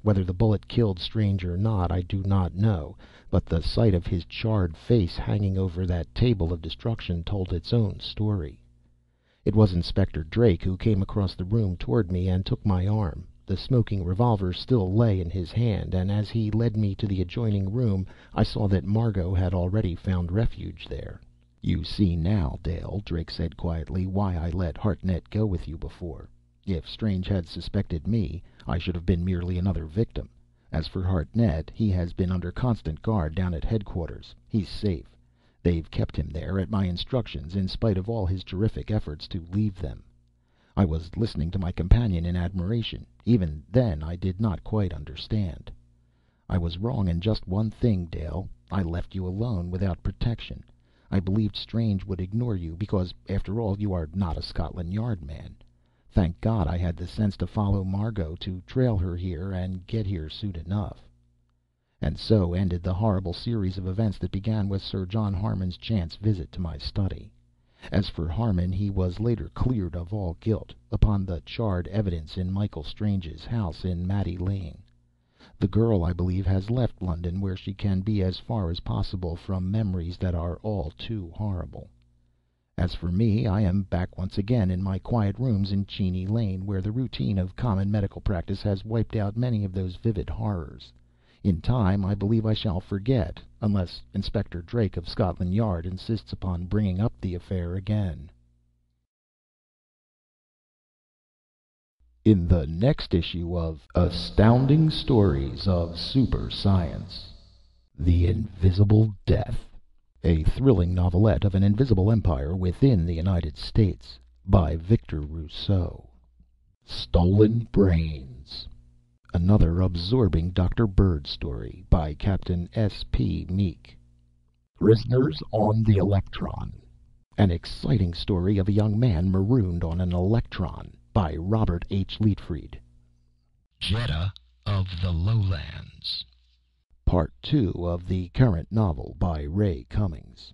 Whether the bullet killed Strange or not, I do not know, but the sight of his charred face hanging over that table of destruction told its own story. It was Inspector Drake who came across the room toward me and took my arm. The smoking revolver still lay in his hand, and as he led me to the adjoining room I saw that Margot had already found refuge there. "You see now, Dale," Drake said quietly, "why I let Hartnett go with you before. If Strange had suspected me, I should have been merely another victim. As for Hartnett, he has been under constant guard down at headquarters. He's safe. They've kept him there at my instructions, in spite of all his terrific efforts to leave them." I was listening to my companion in admiration. Even then I did not quite understand. "I was wrong in just one thing, Dale. I left you alone, without protection. I believed Strange would ignore you, because, after all, you are not a Scotland Yard man. Thank God I had the sense to follow Margot, to trail her here, and get here soon enough." And so ended the horrible series of events that began with Sir John Harmon's chance visit to my study. As for Harmon, he was later cleared of all guilt, upon the charred evidence in Michael Strange's house in Matty Lane. The girl, I believe, has left London, where she can be as far as possible from memories that are all too horrible. As for me, I am back once again in my quiet rooms in Cheney Lane, where the routine of common medical practice has wiped out many of those vivid horrors. In time, I believe I shall forget, unless Inspector Drake of Scotland Yard insists upon bringing up the affair again. In the next issue of Astounding Stories of Super Science, The Invisible Death, a thrilling novelette of an invisible empire within the United States, by Victor Rousseau. Stolen Brains, another absorbing Dr. Bird story, by Captain S.P. Meek. Prisoners on the Electron, an exciting story of a young man marooned on an electron, by Robert H. Leitfried. Jeddah of the Lowlands, Part 2 of the current novel by Ray Cummings.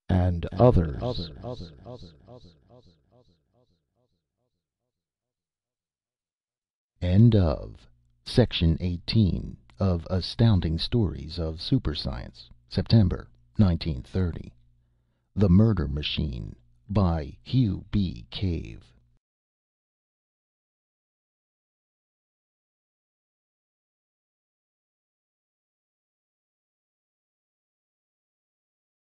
And others. End of Section 18 of Astounding Stories of Super Science, September 1930. The Murder Machine, by Hugh B. Cave.